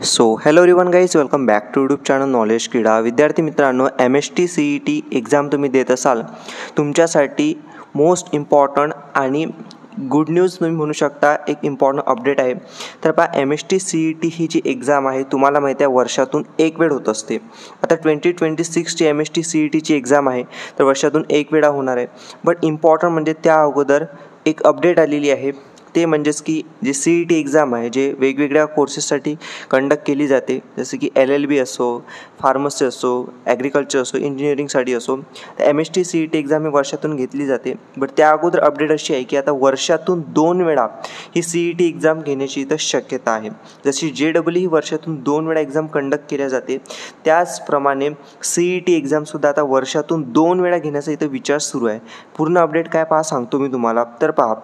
Hello everyone guys, welcome back to YouTube channel knowledge Krida. विद्यार्थी मित्रांनो, MST CET exam तुम्ही देत असाल, तुमच्यासाठी मोस्ट इम्पॉर्टंट आणि गुड न्यूज तुम्ही म्हणू शकता, एक इम्पॉर्टंट अपडेट आहे. तर पहा, MST CET ही जी एक्झाम आहे, तुम्हाला माहिती आहे वर्षातून एक वेळ होत असते. आता 2026ची MST CETची एक्झाम आहे, तर वर्षातून एक वेळा होणार आहे. बट इम्पॉर्टंट म्हणजे त्या अगोदर एक अपडेट आलेली आहे, ते म्हणजेच की जे CET एक्झाम आहे, जे वेगवेगळ्या कोर्सेससाठी कंडक्ट केली जाते, जसे की LLB असो, फार्मसी असो, ॲग्रिकल्चर असो, इंजिनिअरिंगसाठी असो, तर MST CET एक्झाम ही वर्षातून घेतली जाते. बट त्या अगोदर अपडेट अशी आहे की आता वर्षातून 2 वेळा ही CET एक्झाम घेण्याची इथं शक्यता आहे. जशी JEE ही वर्षातून 2 वेळा एक्झाम कंडक्ट केल्या जाते, त्याचप्रमाणे CET एक्झामसुद्धा आता वर्षातून 2 वेळा घेण्याचा इथं विचार सुरू आहे. पूर्ण अपडेट काय पहा सांगतो मी तुम्हाला. तर पहा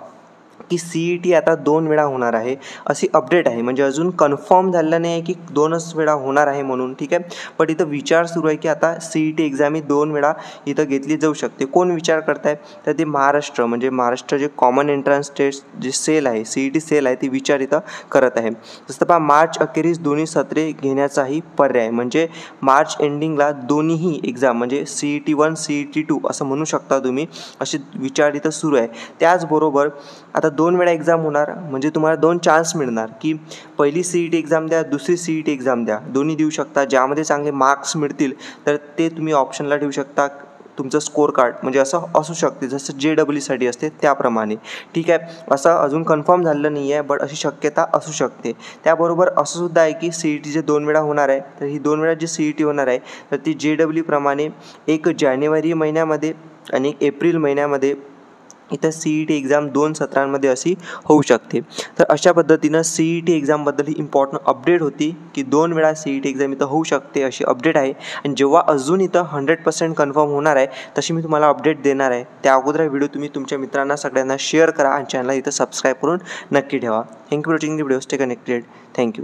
की CET आता 2 वेळा होणार आहे, अशी अपडेट आहे. म्हणजे अजून कन्फर्म झालेलं नाही आहे की 2च वेळा होणार आहे म्हणून, ठीक आहे. पण इथं विचार सुरू आहे की आता CET एक्झाम ही 2 वेळा इथं घेतली जाऊ शकते. कोण विचार करत आहे? तर ते महाराष्ट्र, म्हणजे महाराष्ट्र जे कॉमन एंट्रन्स टेस्ट जे सेल आहे, CET सेल आहे, ती विचार इथं करत आहे. जसं पहा, मार्च अखेरीस दोन्ही सत्रे घेण्याचाही पर्याय, म्हणजे मार्च एंडिंगला दोन्हीही एक्झाम, म्हणजे CET1 CET2 असं म्हणू शकता तुम्ही, असे विचार इथं सुरू आहे. त्याचबरोबर आता 2 वेळा एक्झाम होणार, म्हणजे तुम्हाला 2 चान्स मिळणार की पहिली CET एक्झाम द्या, दुसरी CET एक्झाम द्या, दोन्ही देऊ शकता. ज्यामध्ये चांगले मार्क्स मिळतील तर ते तुम्ही ऑप्शनला ठेवू शकता, तुमचं स्कोर कार्ड, म्हणजे असं असू शकते जसं JEE असते त्याप्रमाणे, ठीक आहे. असं अजून कन्फर्म झालेलं नाही आहे, बट अशी शक्यता असू शकते. त्याबरोबर असं सुद्धा आहे की CET जे 2 वेळा होणार आहे, तर ही 2 वेळा जी CET होणार आहे, तर ती JEE प्रमाणे एक जानेवारी महिन्यामध्ये आणि एक एप्रिल महिन्यामध्ये इथं CET एक्झाम 2 सत्रांमध्ये अशी होऊ शकते. तर अशा पद्धतीनं CET एक्झामबद्दल ही इम्पॉर्टंट अपडेट होती की 2 वेळा CET एक्झाम इथं होऊ शकते, अशी अपडेट आहे. आणि जेव्हा अजून इथं 100% कन्फर्म होणार आहे, तशी मी तुम्हाला अपडेट देणार आहे. त्या अगोदर हा व्हिडिओ तुम्ही तुमच्या मित्रांना सगळ्यांना शेअर करा आणि चॅनलला इथं सबस्क्राईब करून नक्की ठेवा. Thank you for watching the video. Stay connected. Thank you.